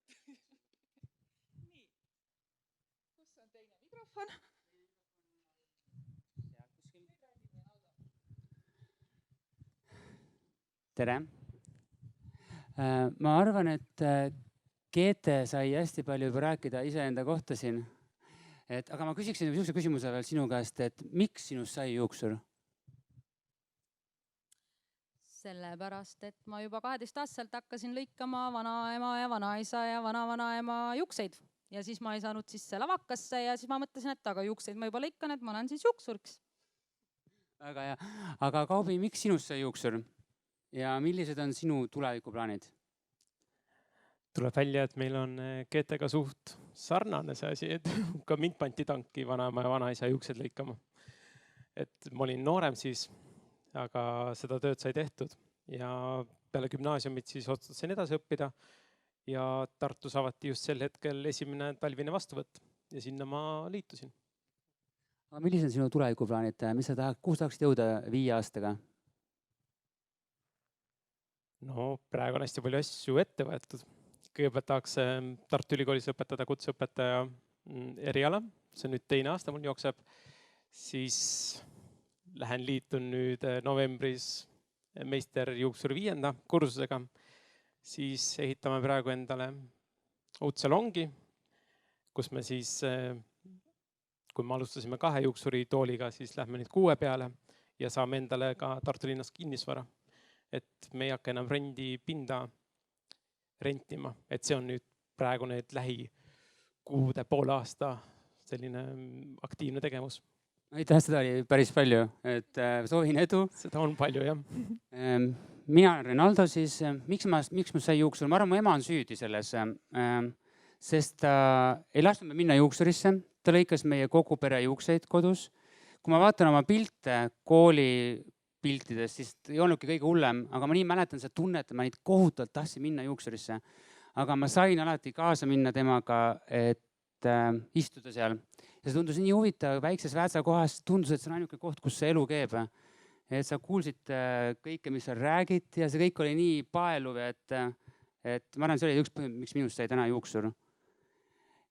Nii. Kus on teine mikrofon? Tere! Ma arvan, et Geete sai hästi palju juba rääkida iseenda kohta siin. Aga ma küsiksin niisuguse küsimuse veel sinu käest, et miks sinust sai juuksur? Sellepärast, et ma juba 12-aastaselt hakkasin lõikama vanaema ja vanaisa ja vanavanaema juukseid. Ja siis ma ei saanud sisse lavakasse ja siis ma mõtlesin, et aga juukseid ma juba lõikan, et ma olen siis juuksuriks. Väga hea. Aga Kaubi, miks sinust sai juuksur? Ja millised on sinu tulevikuplaanid? Tuleb välja, et meil on Geetega suht sarnane see asi, et ka mind pandi tanki vanaema ja vanaisa juuksed lõikama. Et ma olin noorem siis, aga seda tööd sai tehtud ja peale gümnaasiumit siis otsustasin edasi õppida ja Tartus avati just sel hetkel esimene talvine vastuvõtt ja sinna ma liitusin. Aga millised on sinu tulevikuplaanid? Mis sa kuhu tahaksid jõuda 5 aastaga? No praegu on hästi palju asju ette võetud. Kõigepealt tahaks Tartu Ülikoolis õpetada kutseõpetaja eriala. See on nüüd 2. aasta mul jookseb. Siis lähen liitun nüüd novembris meisterjuuksuri 5. kursusega. Siis ehitame praegu endale uut salongi, kus me siis, kui me alustasime 2 juuksuri tooliga, siis lähme nüüd 6 peale ja saame endale ka Tartu linnas kinnisvara. Et me ei hakka enam rendipinda rentima. Et see on nüüd praegu need lähikuude poole aasta selline aktiivne tegevus. Aitäh, seda oli päris palju. Et soovin edu. Seda on palju, jah. Mina olen Renaldo siis. Miks ma sai juuksur? Ma arvan, mu ema on süüdi selles. Sest ta ei lasknud minna juuksurisse. Ta lõikas meie kogu pere juukseid kodus. Kui ma vaatan oma pilte kooli piltidest, siis ei olnudki kõige hullem, aga ma nii mäletan seda tunnet, et ma neid kohutavalt tahtsin minna juuksurisse. Aga ma sain alati kaasa minna temaga, et istuda seal. Ja see tundus nii huvitav, väikses Väätsa kohas tundus, et see on ainuke koht, kus see elu keeb. Et sa kuulsid kõike, mis sa räägid ja see kõik oli nii paeluv, et ma arvan, see oli üks põhjus, miks minust sai täna juuksur.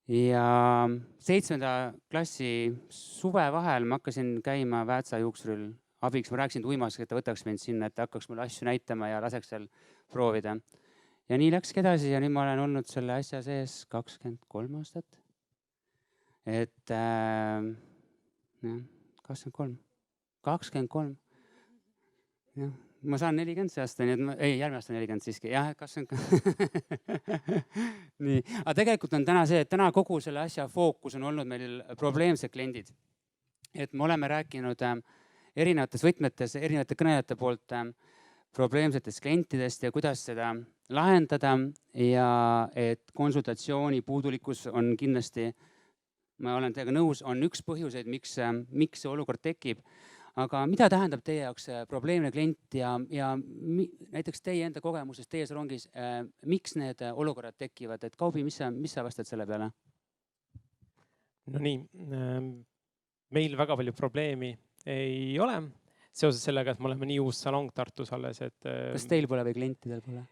Ja 7. klassi suve vahel ma hakkasin käima Väätsa juuksuril abiks. Ma rääksin uimas, et ta võtaks mind sinna, et hakkaks mulle asju näitama ja laseks seal proovida. Ja nii läkski edasi ja nüüd ma olen olnud selle asja sees 23 aastat. Et 23. Ja, ma saan 40 see aasta, järgmine aasta 40 siiski. Jah, 20. Nii. Aga tegelikult on täna see, et täna kogu selle asja fookus on olnud meil probleemsed kliendid. Et me oleme rääkinud erinevates võtmetes, erinevate kõnelejate poolt probleemsetest klientidest ja kuidas seda lahendada ja et konsultatsiooni puudulikkus on kindlasti, ma olen teiega nõus, on üks põhjuseid, miks see olukord tekib. Aga mida tähendab teie jaoks probleemne klient ja näiteks teie enda kogemusest, teie salongis, miks need olukorrad tekivad? Et Kaubi, mis sa vastad selle peale? No nii, meil väga palju probleemi ei ole. Seoses sellega, et me oleme nii uus salong Tartus alles, et... Kas teil pole või klientidel pole?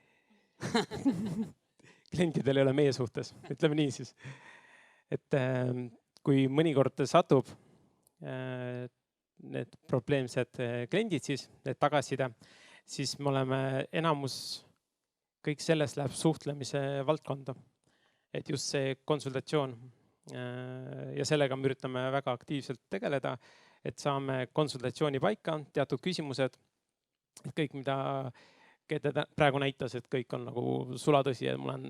Klientidel ei ole meie suhtes, ütleme nii siis. Et kui mõnikord satub need probleemsed kliendid siis, need tagasiside, siis me oleme enamus, kõik sellest läheb suhtlemise valdkonda. Et just see konsultatsioon ja sellega me üritame väga aktiivselt tegeleda, et saame konsultatsiooni paika, teatud küsimused, et kõik, mida Geete praegu näitas, et kõik on nagu sulatõsi ja mul on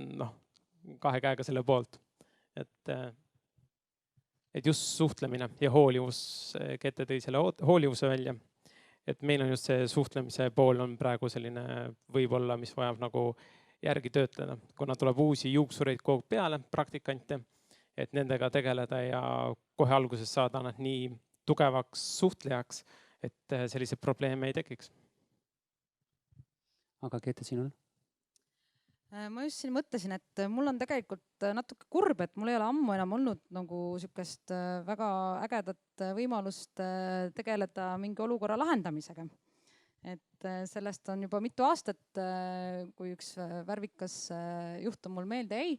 2 käega selle poolt. Et just suhtlemine ja hoolivus, Geete tõi selle hoolivuse välja. Et meil on just see suhtlemise pool on praegu selline võib-olla, mis vajab nagu järgi töötleda, kuna tuleb uusi juuksureid kogu peale, praktikante, et nendega tegeleda ja kohe alguses saada nad nii tugevaks suhtlejaks, et sellised probleeme ei tekiks. Aga Geete sinul? Ma just siin mõtlesin, et mul on tegelikult natuke kurb, et mul ei ole ammu enam olnud nagu sükest väga ägedat võimalust tegeleda mingi olukorra lahendamisega. Et sellest on juba mitu aastat, kui üks värvikas juhtum mul meelde jäi,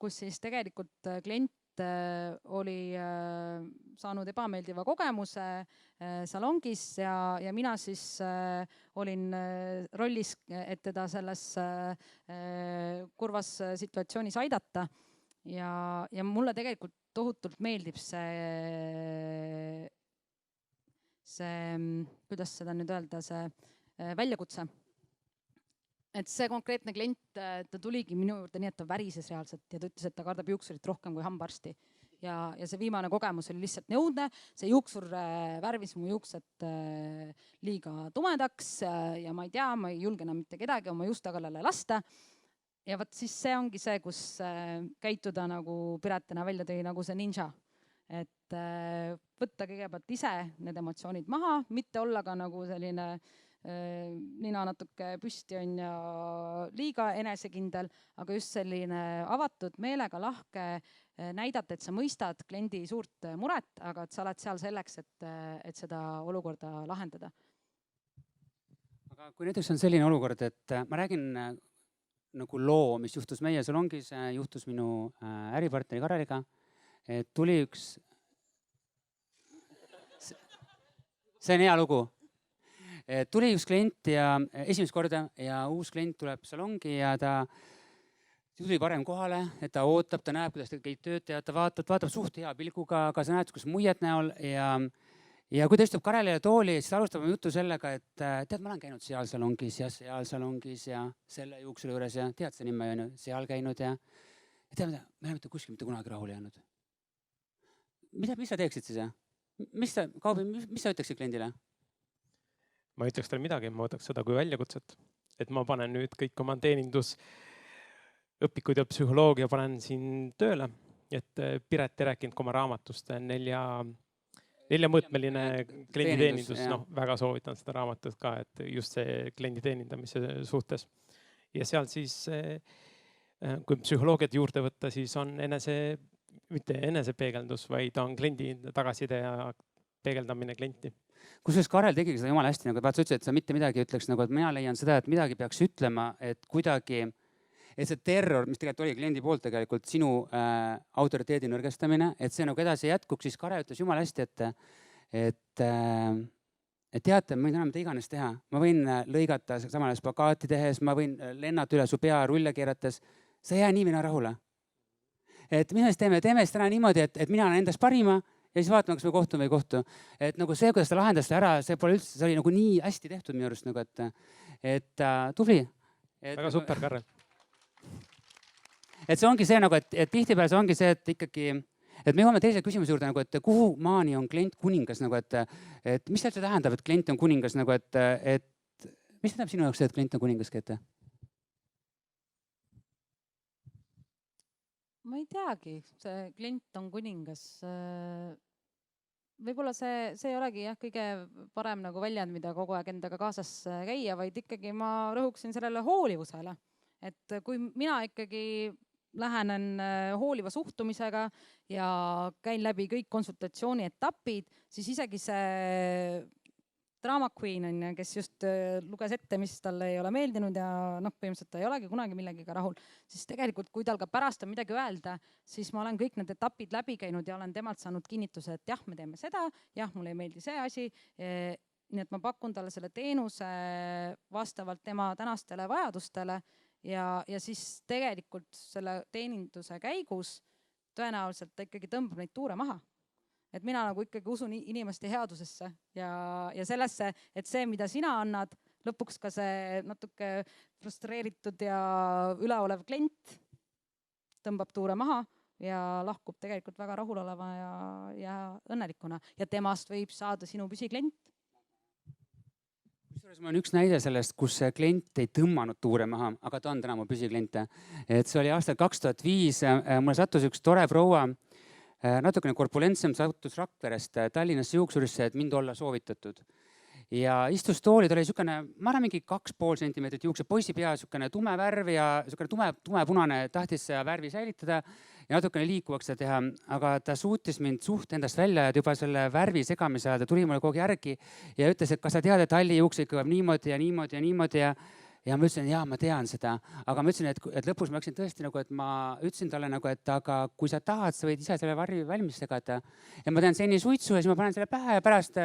kus siis tegelikult klient oli saanud ebameeldiva kogemuse salongis ja mina siis olin rollis, et teda selles kurvas situatsioonis aidata. Ja mulle tegelikult tohutult meeldib see, kuidas seda nüüd öelda, see väljakutse. Et see konkreetne klient, ta tuligi minu juurde nii, et ta värises reaalselt ja ta ütles, et ta kardab juuksurit rohkem kui hambaarsti. Ja see viimane kogemus oli lihtsalt nõudne, see juuksur värvis mu juuksed liiga tumedaks ja ma ei tea, ma ei julge enam mitte kedagi oma juuste kallale lasta. Ja võt siis see ongi see, kus käituda nagu Piretina välja tõi nagu see ninja. Et võtta kõigepealt ise need emotsioonid maha, mitte olla ka nagu selline nina natuke püsti on ja liiga enesekindel, aga just selline avatud meelega lahke näidata, et sa mõistad kliendi suurt muret, aga et sa oled seal selleks, et seda olukorda lahendada. Aga kui näiteks on selline olukord, et ma räägin nagu loo, mis juhtus meie salongis, juhtus minu äripartneri Kareliga, et tuli üks, see on hea lugu. Tuli üks klient ja esimest korda ja uus klient tuleb salongi ja ta tuli parem kohale, et ta ootab, ta näeb, kuidas ta kõik töötajad, ta vaatab suht hea pilguga, aga sa näed, kus muied näol ja kui ta istub Karelile tooli, siis alustab juttu sellega, et tead, ma olen käinud seal salongis ja seal salongis ja selle juuksuri juures ja tead see nime on ju, seal käinud ja tead, me oleme kuskil mitte kunagi rahule jäänud. Mis sa teeksid siis? Mis sa ütleksid kliendile? Ma ütleks talle midagi, ma võtaks seda kui väljakutset, et ma panen nüüd kõik oma teenindus, õpikud ja psühholoogia panen siin tööle, et Piret ei rääkinud oma raamatust neljamõõtmeline klienditeenindus, väga soovitan seda raamatut ka, et just see kliendi teenindamise suhtes. Ja seal siis, kui psühholoogiat juurde võtta, siis on mitte enesepeegeldus, vaid on kliendi tagasiside ja peegeldamine klienti. Kusjuures Karel tegigi seda jumala hästi, nagu sa ütlesid, et sa mitte midagi ütleks, nagu et mina leian seda, et midagi peaks ütlema, et kuidagi, et see terror, mis tegelikult oli kliendi poolt tegelikult sinu autoriteedi nõrgestamine, et see nagu edasi jätkuks, siis Karel ütles jumala hästi, et teate, ma võin enam mida iganes teha. Ma võin lõigata samale spagaati tehes, ma võin lennata üle su pea rulle keerates. Sa ei jää nii mina rahule. Et mida siis teeme siis täna niimoodi, et mina olen endast parima ja siis vaatame, kas me kohtume või ei kohtu. Et nagu see, kuidas ta lahendas seda ära, see pole üldse, see oli nagu nii hästi tehtud minu arust, nagu et tubli. Väga super, Karel. Et see ongi see nagu, et tihtipeale see ongi see, et ikkagi, et me jõuame teise küsimuse juurde nagu, et kuhu maani on klient kuningas nagu, et mis see tähendab, et klient on kuningas nagu, et mis tähendab sinu jaoks see, et klient on kuningas, Keete? Ma ei teagi, see klient on kuningas. Võib-olla see ei olegi kõige parem nagu väljend, mida kogu aeg endaga kaasas käia, vaid ikkagi ma rõhuksin sellele hoolivusele. Et kui mina ikkagi lähenen hooliva suhtumisega ja käin läbi kõik konsultatsiooni etapid, siis isegi see drama queen on, kes just luges ette, mis talle ei ole meeldinud ja põhimõtteliselt ta ei olegi kunagi millegiga rahul, siis tegelikult, kui tal ka pärast on midagi öelda, siis ma olen kõik need etapid läbi käinud ja olen temalt saanud kinnituse, et jah, me teeme seda, jah, mulle ei meeldi see asi. Nii et ma pakun talle selle teenuse vastavalt tema tänastele vajadustele ja siis tegelikult selle teeninduse käigus tõenäoliselt ta ikkagi tõmbab neid tuure maha. Et mina nagu ikkagi usun inimeste headusesse ja sellesse, et see, mida sina annad, lõpuks ka see natuke frustreeritud ja üleolev klient tõmbab tuure maha ja lahkub tegelikult väga rahuloleva ja õnnelikuna ja temast võib saada sinu püsiklient. Mul on üks näide sellest, kus klient ei tõmmanud tuure maha, aga ta on täna mu püsiklient. Et see oli aastal 2005, mulle sattus üks tore proua, natukene korpulentsem, sattus Rakverest Tallinnasse juuksurisse, et mind olla soovitatud. Ja istus tooli, ta oli niisugune, ma arvan, mingi 2,5 sentimeetrit juukse, poisi pea niisugune tume värv ja niisugune tume punane tahtis värvi säilitada. ja natukene liikuvaks seda teha, aga ta suutis mind suht endast välja ajada juba selle värvi segamise ajal. Ta tuli mulle kogu aeg järgi ja ütles, et kas sa tead, et halli juukseid kõlab niimoodi ja niimoodi ja niimoodi ja ma ütlesin, jaa, ma tean seda, aga ma ütlesin, et lõpus ma läksin tõesti nagu, et ma ütlesin talle nagu, et aga kui sa tahad, sa võid ise selle värvi valmis segada. Ja ma teen seni suitsu ja siis ma panen selle pähe ja pärast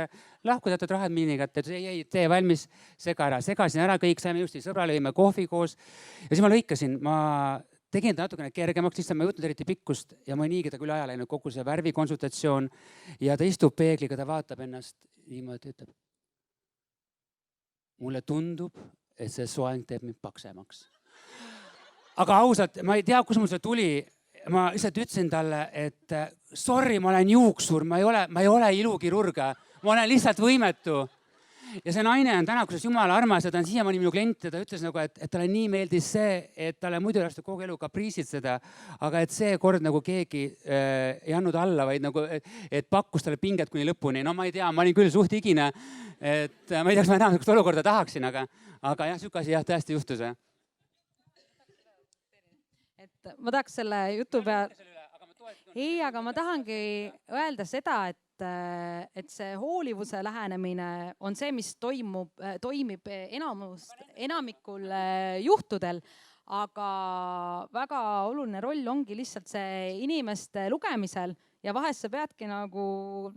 lahku teatud rahad miini kätte. Ei, tee valmis, sega ära. Segasin ära kõik, saime just sõbrale, jõime kohvi koos. Ja siis ma lõikasin, ma tegin ta natukene kergemaks, lihtsalt ma ei võtnud eriti pikkust ja ma niigi ta küll aja läinud kogu see värvikonsultatsioon. Ja ta istub peegliga, ta vaatab ennast niimoodi, ütleb. Mulle tundub, et see soeng teeb mind paksemaks. Aga ausalt, ma ei tea, kus mul see tuli. Ma lihtsalt ütlesin talle, et sorry, ma olen juuksur, ma ei ole ilukirurg. Ma olen lihtsalt võimetu. Ja see naine on täna, kus jumala armas ja ta on siiamaani minu klient ja ta ütles nagu, et talle nii meeldis see, et talle muidu lastud kogu elu kapriisid seda, aga et see kord nagu keegi ei andnud alla, vaid nagu, et pakkus talle pinget kuni lõpuni. No ma ei tea, ma olin küll suht higine, et ma ei tea, kas ma enam olukorda tahaksin, aga jah, siuke asi jah, tõesti juhtus. Et ma tahaks selle jutu peal... Ei, aga ma tahangi öelda seda, et see hoolivuse lähenemine on see, mis toimib enamikul juhtudel, aga väga oluline roll ongi lihtsalt see inimeste lugemisel ja vahest sa peadki nagu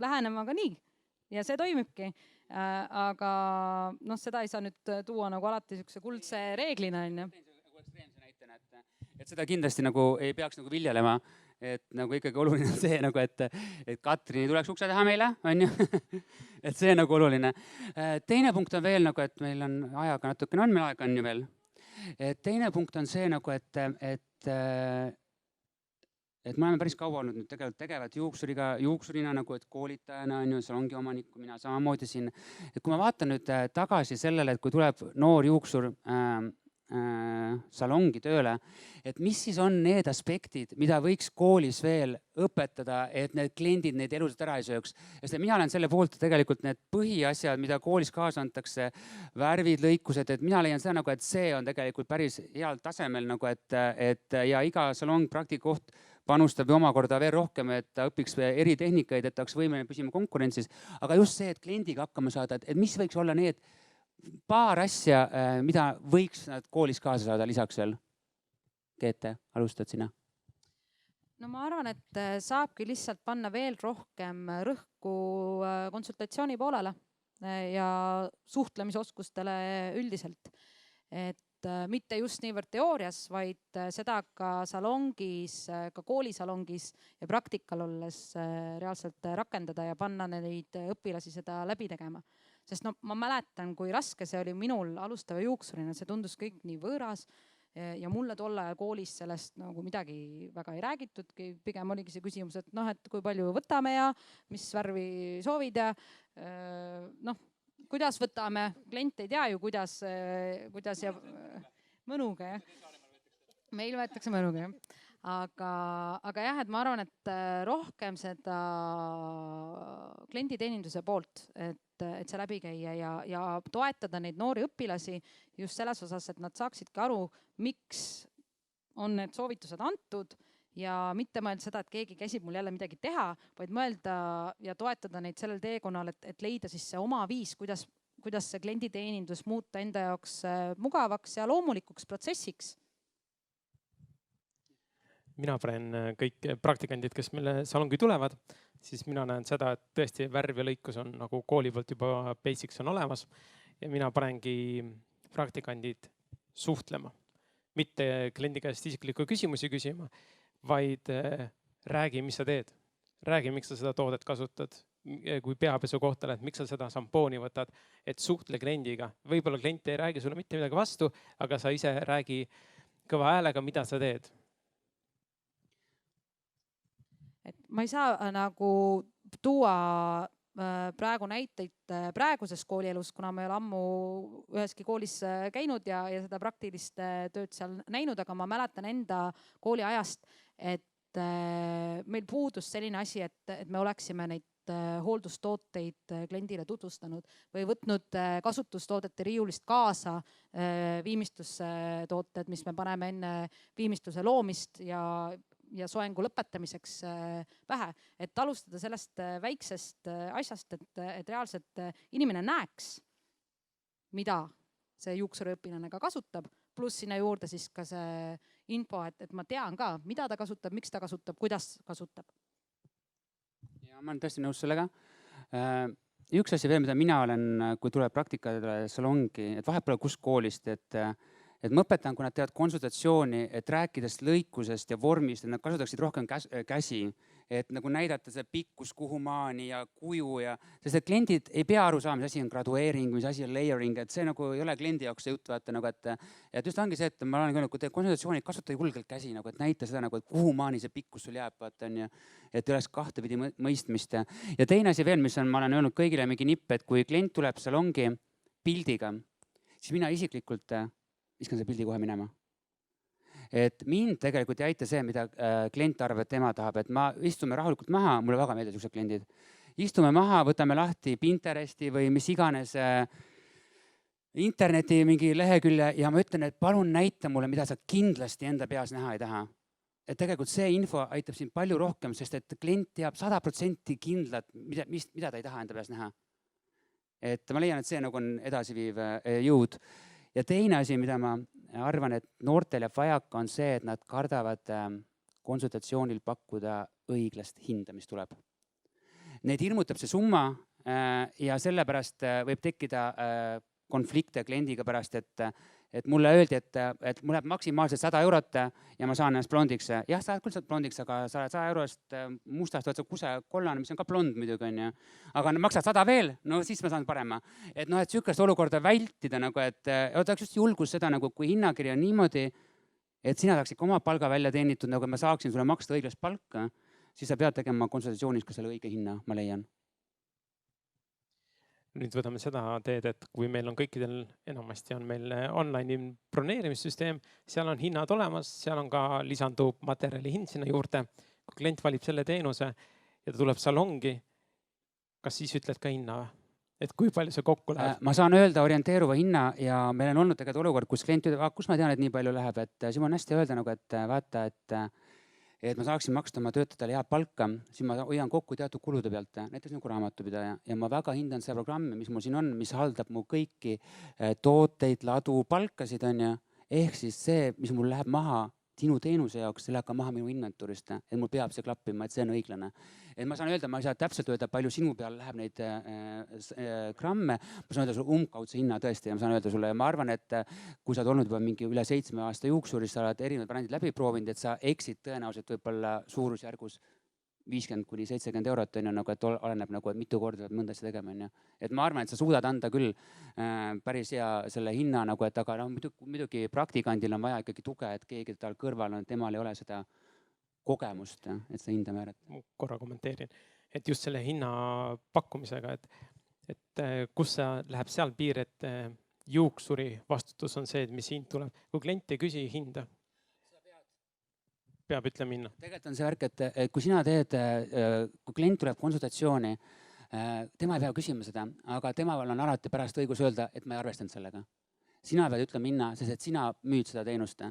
lähenema ka nii ja see toimibki. Aga seda ei saa nüüd tuua nagu alati siukse kuldse reeglina. Et seda kindlasti nagu ei peaks nagu viljelema, et nagu ikkagi oluline on see, nagu, et Katrini tuleks ukse taha meile, on ju? Et see on nagu oluline. Teine punkt on veel nagu, et meil on ajaga natukene on, meil aega on ju veel. Teine punkt on see nagu, et me oleme päris kaua olnud nüüd tegelikult tegevad juuksurina nagu, et koolitajana on ju, seal ongi omanikku, mina samamoodi siin. Et kui ma vaatan nüüd tagasi sellele, et kui tuleb noor juuksur salongi tööle, et mis siis on need aspektid, mida võiks koolis veel õpetada, et need kliendid neid eluselt ära ei sööks. Sest mina olen selle poolt tegelikult need põhiasjad, mida koolis kaasa antakse, värvid, lõikused, et mina leian seda nagu, et see on tegelikult päris heal tasemel nagu, et ja iga salong praktikoht panustab omakorda veel rohkem, et ta õpiks eritehnikaid, et ta oleks võimeline püsima konkurentsis. Aga just see, et kliendiga hakkama saada, et mis võiks olla need paar asja, mida võiks nad koolis kaasa saada lisaks veel? Keete, alustad sina? No ma arvan, et saabki lihtsalt panna veel rohkem rõhku konsultatsiooni poolele ja suhtlemisoskustele üldiselt. Et mitte just niivõrd teoorias, vaid seda ka salongis, ka koolisalongis ja praktikal olles reaalselt rakendada ja panna neid õpilasi seda läbi tegema. Sest ma mäletan, kui raske see oli minul alustava juuksurina, see tundus kõik nii võõras ja mulle tolle koolis sellest nagu midagi väga ei räägitudki. Pigem oligi see küsimus, et kui palju võtame ja mis värvi soovid ja kuidas võtame, klient ei tea ju, kuidas ja mõnuga. Meil võetakse mõnuga, jah. Aga jah, et ma arvan, et rohkem seda klienditeeninduse poolt, et see läbi käia ja toetada neid noori õpilasi just selles osas, et nad saaksidki aru, miks on need soovitused antud ja mitte mõelda seda, et keegi käsib mul jälle midagi teha, vaid mõelda ja toetada neid sellel teekonnal, et leida siis see oma viis, kuidas see klienditeenindus muuta enda jaoks mugavaks ja loomulikuks protsessiks. Mina panen kõik praktikandid, kes meile salongi tulevad, siis mina näen seda, et tõesti värv ja lõikus on nagu kooli poolt juba basics on olemas ja mina panengi praktikandid suhtlema. Mitte kliendi käest isiklikku küsimusi küsima, vaid räägi, mis sa teed. Räägi, miks sa seda toodet kasutad. Kui peapesu kohtale, et miks sa seda šampooni võtad, et suhtle kliendiga. Võib-olla klient ei räägi sulle mitte midagi vastu, aga sa ise räägi kõva häälega, mida sa teed. Et ma ei saa nagu tuua praegu näiteid praeguses koolielus, kuna ma ei ole ammu üheski koolis käinud ja seda praktilist tööd seal näinud, aga ma mäletan enda kooli ajast, et meil puudus selline asi, et me oleksime neid hooldustooteid kliendile tutvustanud või võtnud kasutustoodete riiulist kaasa viimistlustooted, mis me paneme enne viimistluse loomist ja ja soengu lõpetamiseks pähe, et alustada sellest väiksest asjast, et reaalselt inimene näeks, mida see juuksuriõpilane ka kasutab, pluss sinna juurde siis ka see info, et ma tean ka, mida ta kasutab, miks ta kasutab, kuidas kasutab. Ja ma olen tõesti nõus sellega. Üks asi veel, mida mina olen, kui tuleb praktikale salongi, et vahepeal kus koolist, et ma õpetan, kui nad teevad konsultatsiooni, et rääkides lõikusest ja vormist, et nad kasutaksid rohkem käsi, et nagu näidata see pikkus kuhumaani ja kuju ja, sest et kliendid ei pea aru saama, mis asi on gradueering, mis asi on layering, et see nagu ei ole kliendi jaoks see jutt, vaata nagu, et just ongi see, et ma olen öelnud, kui teed konsultatsiooni, kasuta julgelt käsi, nagu, et näita seda nagu, et kuhumaani see pikkus sul jääb, vaata on ju, et ei oleks kahtepidi mõistmist. Ja teine asi veel, mis on, ma olen öelnud kõigile mingi nipp, et kui klient tuleb salongi pildiga, siis mina isiklikult viskan see pildi kohe minema. Et mind tegelikult ei aita see, mida klient arvab, et tema tahab, et ma istume rahulikult maha, mulle väga meeldivad sellised kliendid. Istume maha, võtame lahti Pinteresti või mis iganes interneti mingi lehekülje ja ma ütlen, et palun näita mulle, mida sa kindlasti enda peas näha ei taha. Et tegelikult see info aitab sind palju rohkem, sest et klient teab 100% kindlat, mida ta ei taha enda peas näha. Et ma leian, et see nagu on edasiviiv jõud. Ja teine asi, mida ma arvan, et noortel jääb vajaka, on see, et nad kardavad konsultatsioonil pakkuda õiglast hinda, mis tuleb. Neid hirmutab see summa ja sellepärast võib tekkida konflikte kliendiga pärast, et mulle öeldi, et mul läheb maksimaalselt 100 eurot ja ma saan ennast blondiks. Jah, sa oled küll blondiks, aga sa oled 100 eurost mustast võtad kuse kollane, mis on ka blond muidugi on ju. Aga maksad 100 veel, no siis ma saan parema. Et noh, et sükast olukorda vältida, nagu, et oleks just julgus seda, nagu, kui hinnakiri on niimoodi, et sina saaksid oma palga välja teenitud, nagu ma saaksin sulle maksta õiglast palka, siis sa pead tegema konsultatsioonis ka selle õige hinna, ma leian. Nüüd võtame seda teed, et kui meil on kõikidel, enamasti on meil online broneerimissüsteem, seal on hinnad olemas, seal on ka lisandub materjali hind sinna juurde. Kui klient valib selle teenuse ja ta tuleb salongi, kas siis ütled ka hinna? Et kui palju see kokku läheb? Ma saan öelda orienteeruva hinna ja meil on olnud tegelikult olukord, kus klient ütleb, kus ma tean, et nii palju läheb, et siin on hästi öelda, nagu, et vaata, et ma saaksin maksta oma töötajatele head palka, siis ma hoian kokku teatud kulude pealt, näiteks nagu raamatupidaja ja ma väga hindan see programmi, mis mul siin on, mis haldab mu kõiki tooteid, ladu, palkasid on ja ehk siis see, mis mul läheb maha sinu teenuse jaoks, see läheb ka maha minu inventuurist, et mul peab see klappima, et see on õiglane. Et ma saan öelda, ma ei saa täpselt öelda, palju sinu peal läheb neid gramme, ma saan öelda sulle umbkaudse hinna tõesti ja ma saan öelda sulle ja ma arvan, et kui sa oled olnud juba mingi üle 7 aasta juuksuris, sa oled erinevad brändid läbi proovinud, et sa eksid tõenäoliselt võib-olla suurusjärgus 50–70 eurot on ju, nagu, et oleneb nagu, et mitu korda peab mõnda asja tegema on ju. Et ma arvan, et sa suudad anda küll päris hea selle hinna nagu, et aga no, muidugi praktikandil on vaja ikkagi tuge, et keegi tal kõrval on, temal ei ole seda kogemust, et seda hinda määrata. Korra kommenteerin, et just selle hinna pakkumisega, et kus sa läheb seal piir, et juuksuri vastutus on see, et mis hind tuleb. Kui klient ei küsi hinda, peab ütlema minna. Tegelikult on see värk, et kui sina teed, kui klient tuleb konsultatsiooni, tema ei pea küsima seda, aga temal on alati pärast õigus öelda, et ma ei arvestanud sellega. Sina pead ütlema minna, sest et sina müüd seda teenust.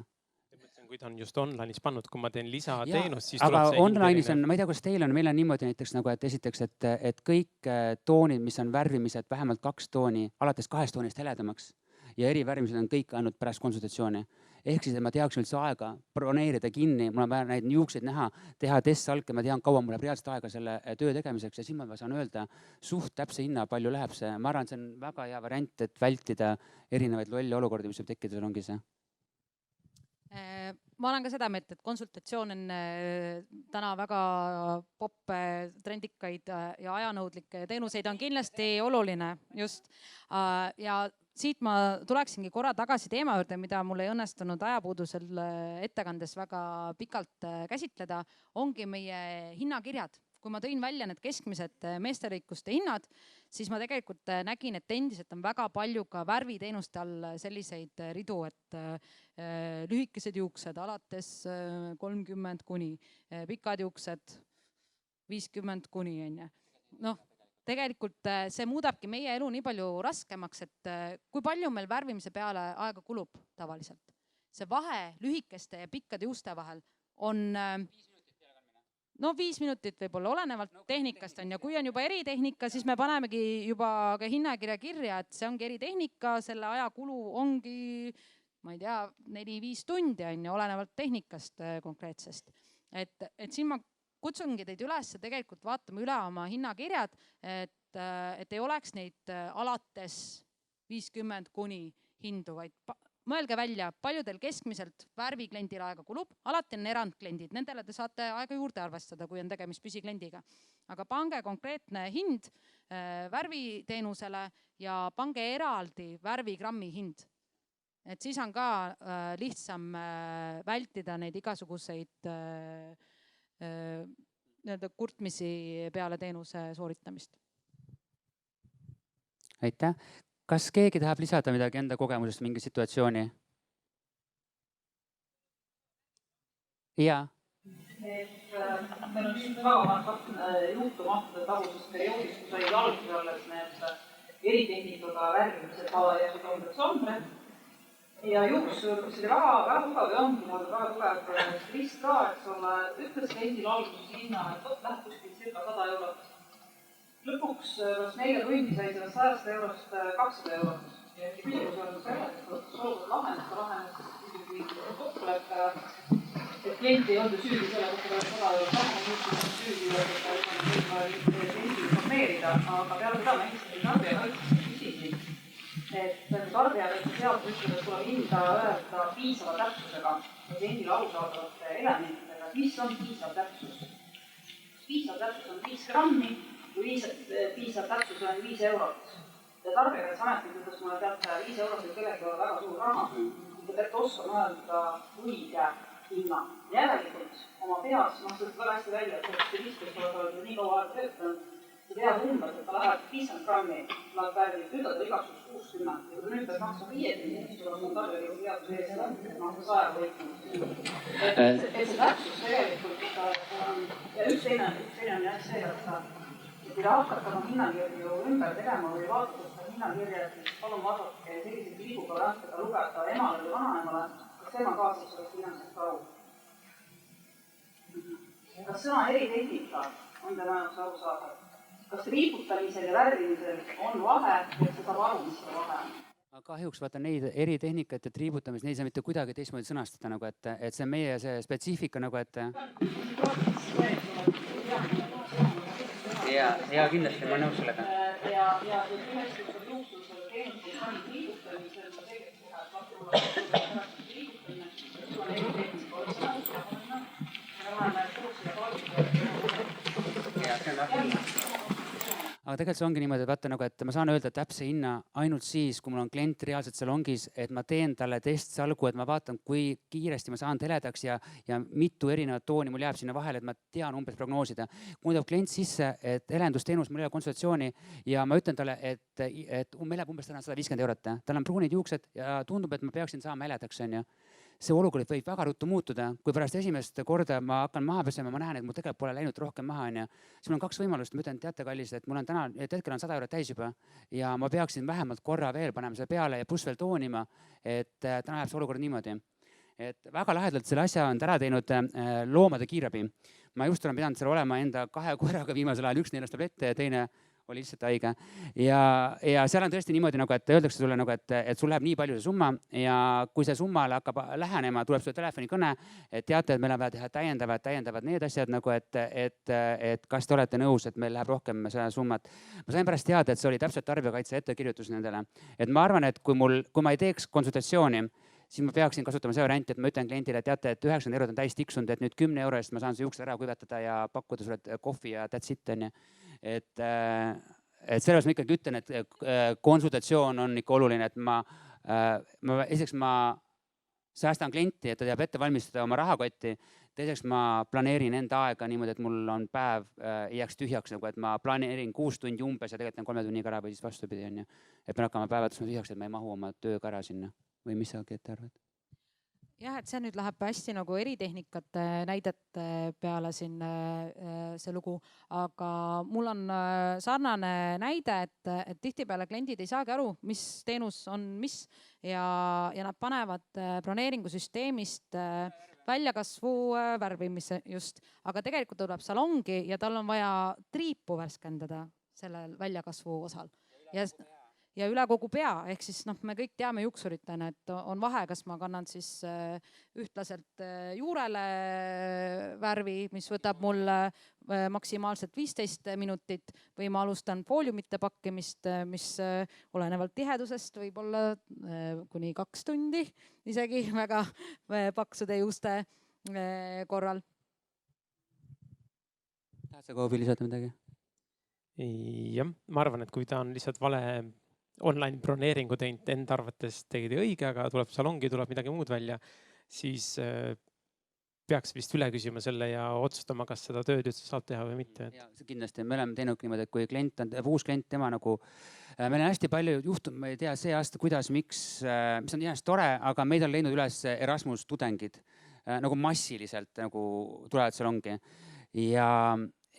Kui ta on just online'is pannud, kui ma teen lisateenust, siis aga tuleb see online'is on, ma ei tea, kuidas teil on, meil on niimoodi näiteks nagu, et esiteks, et kõik toonid, mis on värvimised, vähemalt 2 tooni, alates 2 toonist heledamaks ja eri värvimised on kõik ainult pärast konsultatsiooni. Ehk siis, et ma teaks üldse aega broneerida kinni, mul on vaja neid juukseid näha, teha testsalke, ma tean, kaua mul läheb reaalselt aega selle töö tegemiseks ja siis ma saan öelda suht täpse hinna, palju läheb see. Ma arvan, see on väga hea variant, et vältida erinevaid lolli olukordi, mis võib tekkida salongis. Ma olen ka seda meelt, et konsultatsioon on täna väga popp, trendikaid ja ajanõudlikke teenuseid on kindlasti oluline just. Ja siit ma tuleksingi korra tagasi teema juurde, mida mul ei õnnestunud ajapuudusel ettekandes väga pikalt käsitleda, ongi meie hinnakirjad. Kui ma tõin välja need keskmised meesterõikuste hinnad, siis ma tegelikult nägin, et endiselt on väga palju ka värviteenuste all selliseid ridu, et lühikesed juuksed alates 30 kuni, pikad juuksed 50 kuni. Noh, tegelikult see muudabki meie elu nii palju raskemaks, et kui palju meil värvimise peale aega kulub tavaliselt. See vahe lühikeste ja pikkade juuste vahel on no 5 minutit võib-olla olenevalt tehnikast on ja kui on juba eritehnika, siis me panemegi juba ka hinnakirja kirja, et see ongi eritehnika, selle ajakulu ongi, ma ei tea, 4-5 tundi on ja olenevalt tehnikast konkreetsest. Et siin ma kutsungi teid üles tegelikult vaatama üle oma hinnakirjad, et ei oleks neid alates 50 kuni hindu, vaid mõelge välja, palju teil keskmiselt värvikliendil aega kulub, alati on erandkliendid, nendele te saate aega juurde arvestada, kui on tegemist püsikliendiga. Aga pange konkreetne hind värviteenusele ja pange eraldi värvigrammi hind. Et siis on ka lihtsam vältida neid igasuguseid kurtmisi peale teenuse sooritamist. Aitäh. Kas keegi tahab lisada midagi enda kogemusest mingi situatsiooni? Jaa. Meil on üks väga juhtum aastate tagusest perioodist, kus olid alguses alles need eritehnikaga värvimised tavajasid olnud sombre. Ja juuksur, kus oli väga tugev ja ongi väga tugev rist ka, eks ole, ütles kliendil alguses hinna, et läheb kuskil circa 100 eurot. Lõpuks 4 tundi sai sellest 100 eurost 200 eurot. Ja küsimus on selles, et olukord lahenes kokkuleppe, et klient ei olnud süüdi selle kohta 100 eurot lahenes, süüdi et kliendi informeerida, aga peale seda ma ehistasin tarbijakaitsest küsisin, et tarbijakaitse seadus ütleb, et tuleb hinda öelda piisava täpsusega ja kliendile arusaadavate elementidega, mis on piisav täpsus. Piisav täpsus on 5 grammi, kui piisav täpsus on 5 eurot. Ja tarbijakaitseametid ütles mulle, teate, 5 eurot või kellegi ole väga suur raha. Te peate oskama öelda õige hinna. Järelikult oma peas, ma seda väga hästi välja, et see 15 oled nii kaua aega töötanud, sa tead umbes, et ta läheb 50 grammi, läheb värvi, ütled igaks 60. Ja kui nüüd peaks maksma 50, siis tuleb mul tarbijakaitse seaduse ees maksa 100 võitnud. Et see täpsus tegelikult ja üks teine on jah see, et kui te hakkate oma hinnakirju ümber tegema või vaatate seda hinnakirja, siis palun vaadake selliseid liiguprogrammitega lugeda emale või vanaemale, kas tema kaasab sellest hinnangust aru. Kas sõna eritehnika on teil jaoks aru saada? Kas riiputamisel ja värvimisel on vahe, et see saab aru, mis see vahe on? Kahjuks vaata neid eritehnikat ja triibutamis, neid ei saa mitte kuidagi teistmoodi sõnastada, nagu, et see meie see spetsiifika, nagu, et ja kindlasti ma nõus sellega. Ja ühestusel juhtusel teenusel on triibutamisel ma selgeks teha, et lahti triibutamine, sul on eritehnika orisana, ja läheme koos ja toimuda. Ja see on lahti. Aga tegelikult see ongi niimoodi, et vaata nagu, et ma saan öelda täpse hinna ainult siis, kui mul on klient reaalselt salongis, et ma teen talle testsalgu, et ma vaatan, kui kiiresti ma saan teledaks ja mitu erinevat tooni mul jääb sinna vahele, et ma tean umbes prognoosida. Kui tuleb klient sisse, et elendusteenus, mul ei ole konsultatsiooni ja ma ütlen talle, et meil jääb umbes täna 150 eurot. Tal on pruunid juuksed ja tundub, et ma peaksin saama eledaks, on ju. See olukord võib väga ruttu muutuda, kui pärast esimest korda ma hakkan maha pesema, ma näen, et mul tegelikult pole läinud rohkem maha. Siis mul on 2 võimalust, ma ütlen, teate kallis, et mul on täna, hetkel on 100 eurot täis juba ja ma peaksin vähemalt korra veel panema selle peale ja pluss veel toonima, et täna läheb see olukord niimoodi. Et väga lahedalt selle asja on ära teinud loomade kiirabi. Ma just olen pidanud seal olema enda 2 koeraga viimasel ajal, üks neilast tuleb ette ja teine oli lihtsalt haige. Ja seal on tõesti niimoodi, nagu, et öeldakse sulle, nagu, et sul läheb nii palju see summa ja kui see summale hakkab lähenema, tuleb sulle telefonikõne, et teate, et meil on vaja teha täiendavad need asjad, nagu, et kas te olete nõus, et meil läheb rohkem seda summat. Ma sain pärast teada, et see oli täpselt tarbijakaitse ettekirjutus nendele. Et ma arvan, et kui ma ei teeks konsultatsiooni, siis ma peaksin kasutama see varianti, et ma ütlen kliendile, et teate, et 90 eurot on täis tiksunud, et nüüd 10 euro eest ma saan see juuksed ära kuivatada ja pakkuda sulle kohvi ja that's it, on ju. Et selles ma ikkagi ütlen, et konsultatsioon on ikka oluline, et esiteks ma säästan klienti, et ta teab ette valmistada oma rahakotti. Teiseks ma planeerin enda aega niimoodi, et mul on päev ei jääks tühjaks, nagu, et ma planeerin 6 tundi umbes ja tegelikult on 3 tunniga ära või siis vastupidi, on ju. Et me hakkame päevatusma tühjaks, et ma ei mahu oma tööga ära sinna või mis sa Keet arvad? Jah, et see nüüd läheb hästi nagu eritehnikate näidete peale siin see lugu, aga mul on sarnane näide, et tihtipeale kliendid ei saagi aru, mis teenus on mis ja nad panevad broneeringusüsteemist väljakasvu värvimise just, aga tegelikult tuleb salongi ja tal on vaja triipu värskendada sellel väljakasvu osal. Ja üle kogu pea, ehk siis me kõik teame juuksuritena, et on vahe, kas ma kannan siis ühtlaselt juurele värvi, mis võtab mul maksimaalselt 15 minutit või ma alustan fooliumite pakkimist, mis olenevalt tihedusest võib olla kuni 2 tundi, isegi väga paksude juuste korral. Tahad sa Kaubi lisada midagi? Jah, ma arvan, et kui ta on lihtsalt vale online broneeringu teinud, enda arvates tegid õige, aga tuleb salongi, tuleb midagi muud välja, siis peaks vist üle küsima selle ja otsustama, kas seda tööd üldse saab teha või mitte. Ja, kindlasti me oleme teinud niimoodi, et kui klient on, uus klient, tema nagu, meil on hästi palju juhtum, ma ei tea see aasta, kuidas, miks, mis on jäänud tore, aga meid on leidnud üles Erasmus tudengid nagu massiliselt nagu tulevad salongi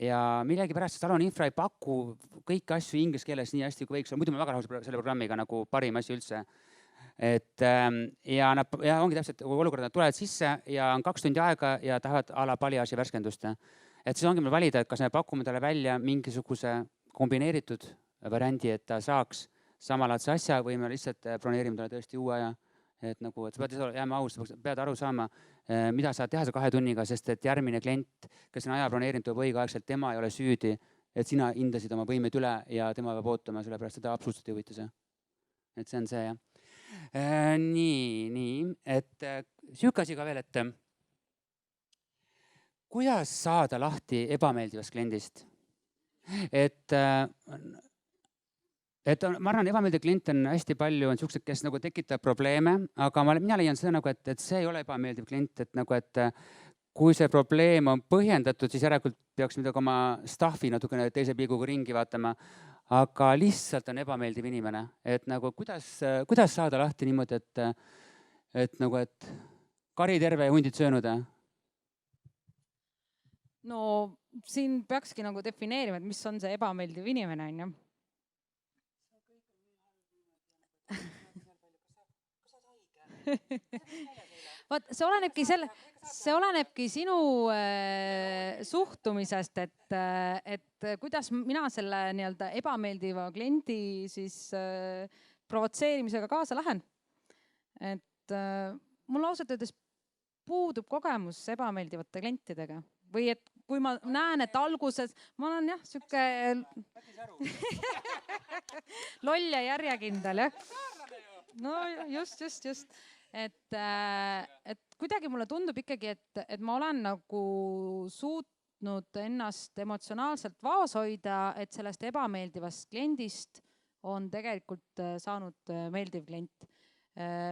ja millegipärast Salon Infra ei paku kõiki asju inglise keeles nii hästi kui võiks. Muidu ma väga rahul selle programmiga nagu parim asi üldse. Ja ongi täpselt olukord, nad tulevad sisse ja on 2 tundi aega ja tahavad a la paliaasi värskendust. Et siis ongi meil valida, et kas me pakume talle välja mingisuguse kombineeritud variandi, et ta saaks samalaadse asja või me lihtsalt broneerime talle tõesti uue aja. Et nagu, et sa pead jääma aus, pead aru saama, mida saad teha see 2 tunniga, sest et järgmine klient, kes on aja broneerinud, tuleb õigeaegselt, tema ei ole süüdi, et sina hindasid oma võimed üle ja tema peab ootama, sellepärast seda absoluutselt ei huvita see. Et see on see, jah. Nii, et sihuke asi ka veel, et kuidas saada lahti ebameeldivast kliendist? Ma arvan, ebameeldiv klient on hästi palju, on sellised, kes nagu tekitab probleeme, aga mina leian seda nagu, et see ei ole ebameeldiv klient, et nagu, et kui see probleem on põhjendatud, siis järelikult peaks midagi oma staffi natukene teise pilguga ringi vaatama, aga lihtsalt on ebameeldiv inimene, et nagu kuidas saada lahti niimoodi, et nagu, et kari terve ja hundid söönud? No siin peakski nagu defineerima, et mis on see ebameeldiv inimene, on ju. Vaat, see olenebki sinu suhtumisest, et kuidas mina selle nii-öelda ebameeldiva kliendi siis provotseerimisega kaasa lähen. Et mul ausalt öeldes puudub kogemus ebameeldivate klientidega või et kui ma näen, et alguses ma olen jah, sihuke loll ja järjekindel, jah. No just. Et kuidagi mulle tundub ikkagi, et ma olen nagu suutnud ennast emotsionaalselt vaos hoida, et sellest ebameeldivast kliendist on tegelikult saanud meeldiv klient.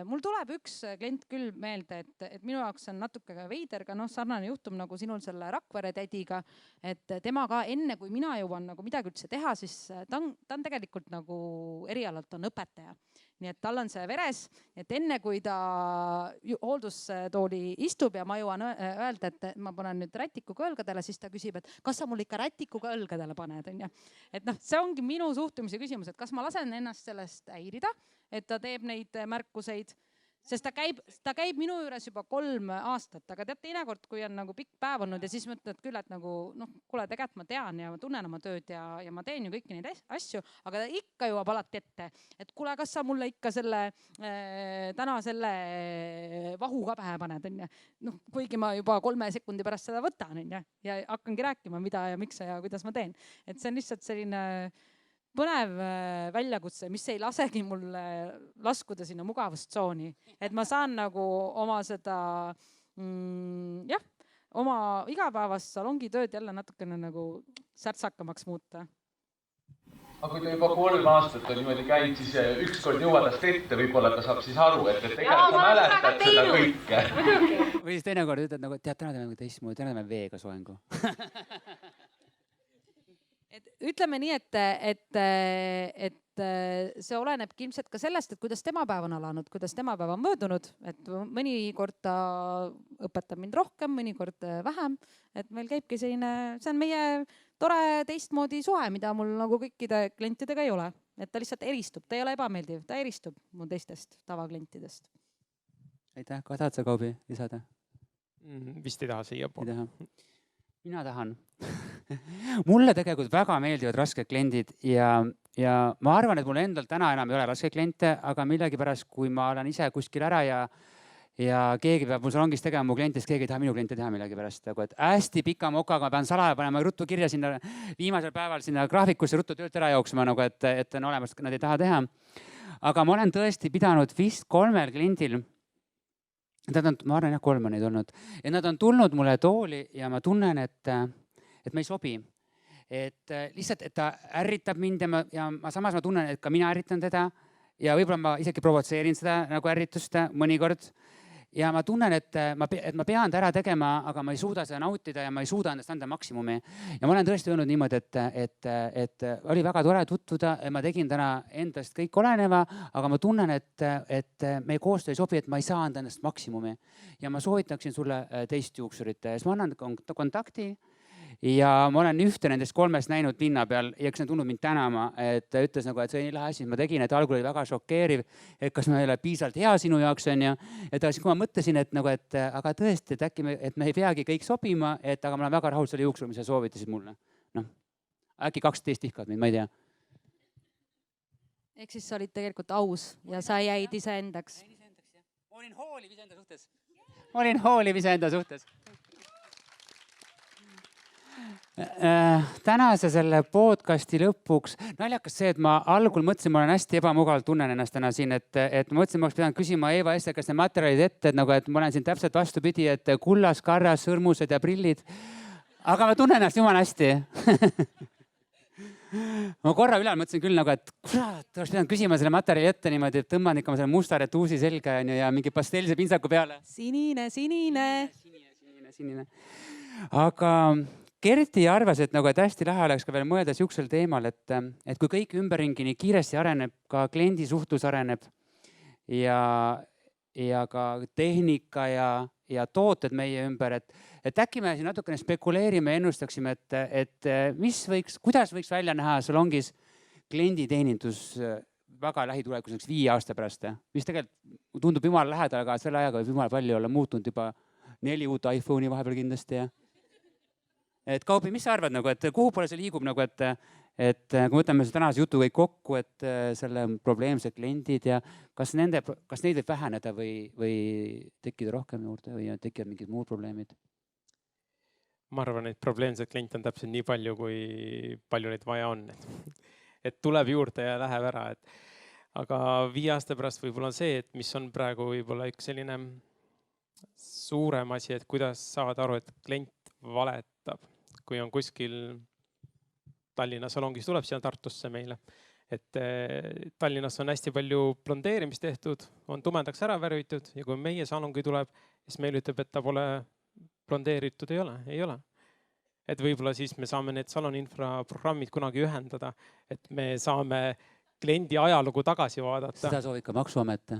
Mul tuleb üks klient küll meelde, et minu jaoks on natuke veider, ka sarnane juhtum nagu sinul selle Rakvere tädiga, et tema ka enne, kui mina jõuan nagu midagi üldse teha, siis ta on tegelikult nagu erialalt on õpetaja. Nii et tal on see veres, et enne kui ta hooldustooli istub ja ma jõuan öelda, et ma panen nüüd rätikuga õlgadele, siis ta küsib, et kas sa mul ikka rätikuga õlgadele paned, on ju. Et see ongi minu suhtumise küsimus, et kas ma lasen ennast sellest häirida, et ta teeb neid märkuseid, sest ta käib minu juures juba 3 aastat, aga tead teinekord, kui on nagu pikk päev olnud ja siis mõtled küll, et nagu kuule, tegelikult ma tean ja ma tunnen oma tööd ja ma teen ju kõiki neid asju, aga ta ikka jõuab alati ette, et kuule, kas sa mulle ikka täna selle vahu ka pähe paned, on ju. Kuigi ma juba 3 sekundi pärast seda võtan, on ju, ja hakkangi rääkima, mida ja miks ja kuidas ma teen. Et see on lihtsalt selline põnev väljakutse, mis ei lasegi mul laskuda sinna mugavustsooni, et ma saan nagu oma seda, oma igapäevast salongitööd jälle natukene nagu särtsakamaks muuta. Aga kui ta juba 3 aastat on niimoodi käid, siis ükskord jõuad ast ette, võib-olla ta saab siis aru, et tegelikult sa mäletad seda kõike. Või siis teinekord ütled nagu, tead, täna teeme teistmoodi, täna teeme veega soengu. Ütleme nii, et see olenebki ilmselt ka sellest, et kuidas tema päev on alanud, kuidas tema päev on möödunud, et mõnikord ta õpetab mind rohkem, mõnikord vähem, et meil käibki selline, see on meie tore teistmoodi suhe, mida mul nagu kõikide klientidega ei ole, et ta lihtsalt eristub, ta ei ole ebameeldiv, ta eristub mu teistest tavaklientidest. Aitäh, kas tahad sa Kaubi lisada? vist ei taha ei siiapoole. taha. Mina tahan. Mulle tegelikult väga meeldivad rasked kliendid ja ma arvan, et mul endal täna enam ei ole raske kliente, aga millegipärast, kui ma olen ise kuskil ära ja keegi peab mul salongis tegema mu klientist, keegi ei taha minu kliente teha millegipärast. Nagu, et hästi pika mokaga ma pean salaja panema ruttu kirja sinna viimasel päeval sinna graafikusse ruttu töölt ära jooksma, nagu et on olemas, nad ei taha teha. Aga ma olen tõesti pidanud vist 3 kliendil, ma arvan, jah, 3 on neid olnud, ja nad on tulnud mulle tooli ja ma tunnen, et me ei sobi. Et lihtsalt, et ta ärritab mind ja samas ma tunnen, et ka mina ärritan teda ja võib-olla ma isegi provotseerin seda nagu ärritust mõnikord. Ja ma tunnen, et ma pean ta ära tegema, aga ma ei suuda seda nautida ja ma ei suuda endast anda maksimumi. Ja ma olen tõesti öelnud niimoodi, et oli väga tore tutvuda, ma tegin täna endast kõik oleneva, aga ma tunnen, et meie koostöö ei sobi, et ma ei saa anda endast maksimumi. Ja ma soovitaksin sulle teist juuksurit. Siis ma annan kontakti. Ja ma olen ühte nendest 3 näinud linna peal ja kes on tulnud mind tänama, et ütles nagu, et see oli lahe asi, ma tegin, et algul oli väga šokeeriv, et kas ma ei ole piisavalt hea sinu jaoks on ja et siis kui ma mõtlesin, et nagu, et aga tõesti, et äkki me ei peagi kõik sobima, et aga ma olen väga rahul selle juuksuri, mis sa soovitasid mulle. Noh, äkki 12 vihkavad mind, ma ei tea. Ehk siis sa olid tegelikult aus ja sa jäid iseendaks. Olin hooliv iseenda suhtes. Tänase selle podcasti lõpuks naljakas see, et ma algul mõtlesin, ma olen hästi ebamugavalt tunnen ennast täna siin, et ma mõtlesin, ma oleks pidanud küsima Eva Esse, kas need materjalid ette, et nagu, et ma olen siin täpselt vastupidi, et kullas, karras, sõrmused ja prillid. Aga ma tunnen ennast jumala hästi. Ma korra ülal mõtlesin küll nagu, et kurat, oleks pidanud küsima selle materjali ette niimoodi, et tõmban ikka selle musta retuusi selga ja mingi pastellise pintsaku peale. Sinine. Aga Kerti arvas, et hästi lahe oleks ka veel mõelda siuksel teemal, et kui kõik ümberringi nii kiiresti areneb, ka kliendi suhtlus areneb ja ka tehnika ja tooted meie ümber, et äkki me siin natukene spekuleerime ja ennustaksime, et kuidas võiks välja näha salongis klienditeenindus väga lähitulekus 5 aasta pärast, mis tegelikult tundub jumala lähedal, aga selle ajaga võib jumala palju olla muutunud juba 4 uut iPhone'i vahepeal kindlasti. Et Kaupi, mis sa arvad, et kuhu poole see liigub, et kui võtame tänase jutu kõik kokku, et selle probleemsed kliendid ja kas neid võib väheneda või tekkida rohkem juurde või tekivad mingid muud probleemid? Ma arvan, et probleemsed kliente on täpselt nii palju, kui palju neid vaja on. Et tuleb juurde ja läheb ära. Aga 5 aasta pärast võib-olla on see, et mis on praegu võib-olla üks selline suurem asi, et kuidas saada aru, et klient valetab. Kui on kuskil Tallinna salongis tuleb siia Tartusse meile, et Tallinnas on hästi palju blondeerimist tehtud, on tumedaks ära värvitud ja kui meie salongi tuleb, siis meil ütleb, et ta pole blondeeritud, ei ole. Et võib-olla siis me saame need saloninfraprogrammid kunagi ühendada, et me saame kliendi ajalugu tagasi vaadata. Seda soovib ka Maksuamet.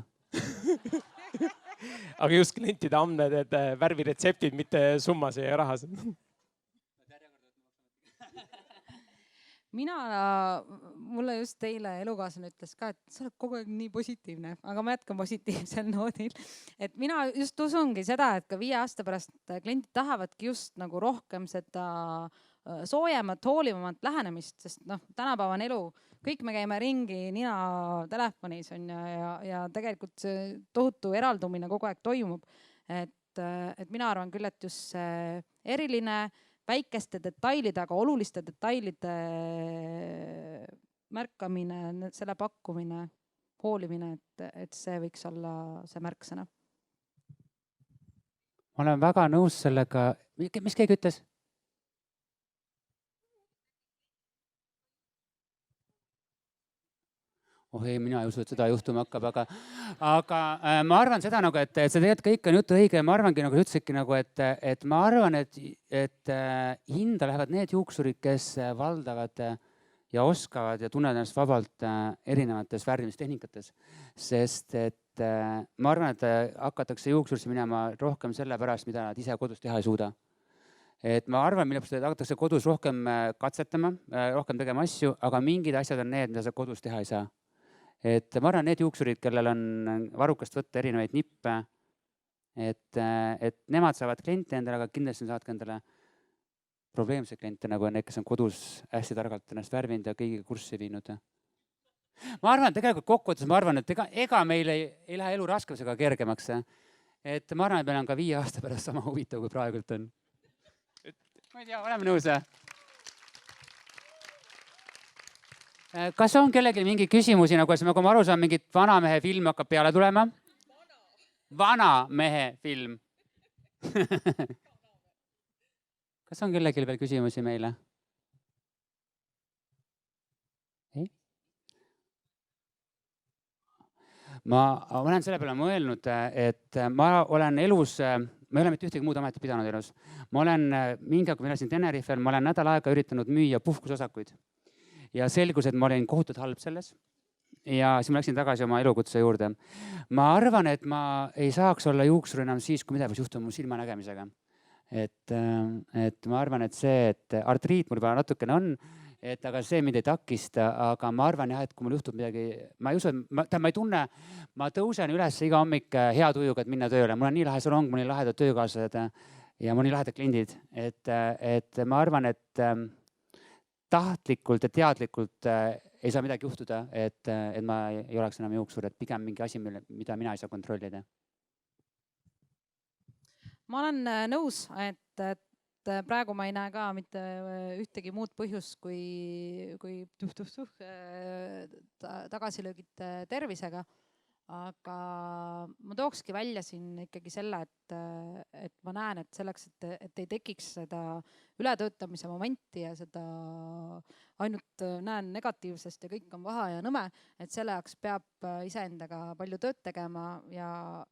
Aga just klientide andmed, et värviretseptid, mitte summas ja rahas. Mulle just teile elukaaslane ütles ka, et sa oled kogu aeg nii positiivne, aga ma jätkan positiivsel noodil. Et mina just usungi seda, et ka 5 aasta pärast kliendid tahavadki just nagu rohkem seda soojemat, hoolivamat lähenemist, sest tänapäeva on elu, kõik me käime ringi nina telefonis on ja tegelikult see tohutu eraldumine kogu aeg toimub. Et mina arvan küll, et just see eriline väikeste detailide, aga oluliste detailide märkamine, selle pakkumine, hoolimine, et see võiks olla see märksõna. Ma olen väga nõus sellega. Mis keegi ütles? Ei, mina ei usu, et seda juhtuma hakkab, aga ma arvan seda, et see tegelikult kõik on jutu õige ja ma arvangi, nagu ütlesidki, et ma arvan, et hinda lähevad need juuksurid, kes valdavad ja oskavad ja tunnevad ennast vabalt erinevates värvimistehninkates. Sest et ma arvan, et hakatakse juuksurisse minema rohkem selle pärast, mida nad ise kodus teha ei suuda. Et ma arvan, mille pärast hakatakse kodus rohkem katsetama, rohkem tegema asju, aga mingid asjad on need, mida sa kodus teha ei saa. Et ma arvan, need juuksurid, kellel on varrukast võtta erinevaid nippe et nemad saavad kliente endale, aga kindlasti saavad ka endale probleemseid kliente, nagu need, kes on kodus hästi targalt ennast värvinud ja kõigiga kurssi viinud. Ma arvan, et tegelikult kokkuvõttes ma arvan, et ega meil ei lähe elu raskemaks ega kergemaks. Et ma arvan, et meil on ka 5 aasta pärast sama huvitav, kui praegult on. Ma ei tea, oleme nõus? Kas on kellelgi mingi küsimusi, nagu ma aru saan, mingit vanamehe film hakkab peale tulema? Vanamehe film. Kas on kellelgi veel küsimusi meile? Ei? Ma olen selle peale mõelnud, et ma olen elus, ma ei ole mitte ühtegi muud ametit pidanud elus. Ma olen mingi aeg, kui ma elasin Tenerifel, ma olen nädal aega üritanud müüa puhkusosakuid. Ja selgus, et ma olin kohutult halb selles. Ja siis ma läksin tagasi oma elukutse juurde. Ma arvan, et ma ei saaks olla juuksur enam siis, kui midagi juhtub mu silmanägemisega. Et ma arvan, et see, et artriit mul juba natukene on, aga see mind ei takista, aga ma arvan jah, et kui mul juhtub midagi, ma ei usu, ma ei tunne, ma tõusen üles iga hommik hea tujuga, et minna tööle. Mul on nii lahe salong, mul on nii lahedad töökaaslased ja mul on nii lahedad kliendid, et ma arvan, et tahtlikult ja teadlikult ei saa midagi juhtuda, et ma ei oleks enam juuksur, et pigem mingi asi, mida mina ei saa kontrollida. Ma olen nõus, et praegu ma ei näe ka mitte ühtegi muud põhjust kui tagasilöögid tervisega. Aga ma tookski välja siin ikkagi selle, et ma näen, et selleks, et ei tekiks seda ületöötamise momenti ja seda ainult näen negatiivsest ja kõik on vaha ja nõme, et selle jaoks peab iseendaga palju tööd tegema ja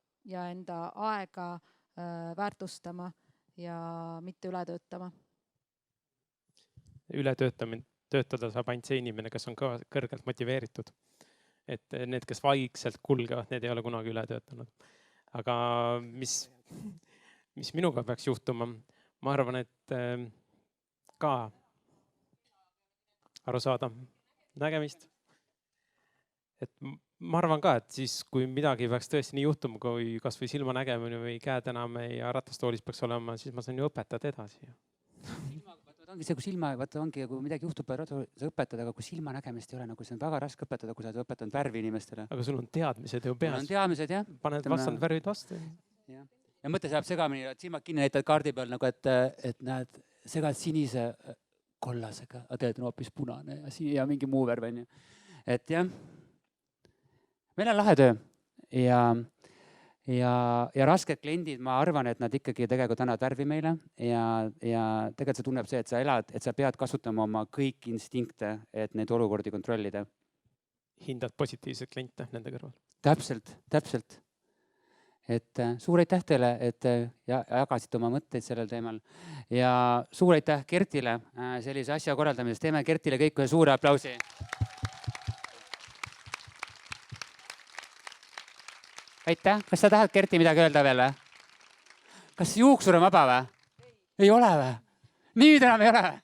enda aega väärtustama ja mitte ületöötama. Töötada saab ainult see inimene, kes on kõrgelt motiveeritud. Et need, kes vaikselt kulgevad, need ei ole kunagi üle töötanud. Aga mis minuga peaks juhtuma? Ma arvan, et ka aru saada nägemist. Et ma arvan ka, et siis, kui midagi peaks tõesti nii juhtuma, kui kas või silma nägemine või käed enam ja ratastoolis peaks olema, siis ma saan ju õpetada edasi. Ongi see, kui silma, ongi, kui midagi juhtub, sa õpetad, aga kui silma nägemist ei ole, nagu see on väga raske õpetada, kui sa oled õpetanud värvi inimestele. Aga sul on teadmised ju peas. On teadmised, jah. Paned vastand värvid vastu. Ja mõte saab segamini, et silmad kinni näitad kaardi peal, nagu et näed, segad sinise kollasega, aga tegelikult on hoopis punane ja mingi muu värv. Et jah, meil on lahe töö ja rasked kliendid, ma arvan, et nad ikkagi tegelikult annavad värvi meile ja tegelikult see tunneb see, et sa elad, et sa pead kasutama oma kõik instinkte, et neid olukordi kontrollida. Hindad positiivseid kliente nende kõrval. Täpselt. Et suur aitäh teile, et jagasite oma mõtteid sellel teemal ja suur aitäh Kertile sellise asja korraldamisest. Teeme Kertile kõik ühe suure aplausi. Aitäh. Kas sa tahad, Kerti, midagi öelda veel? Kas juuksur on vaba või? Ei ole või? Nüüd enam ei ole või?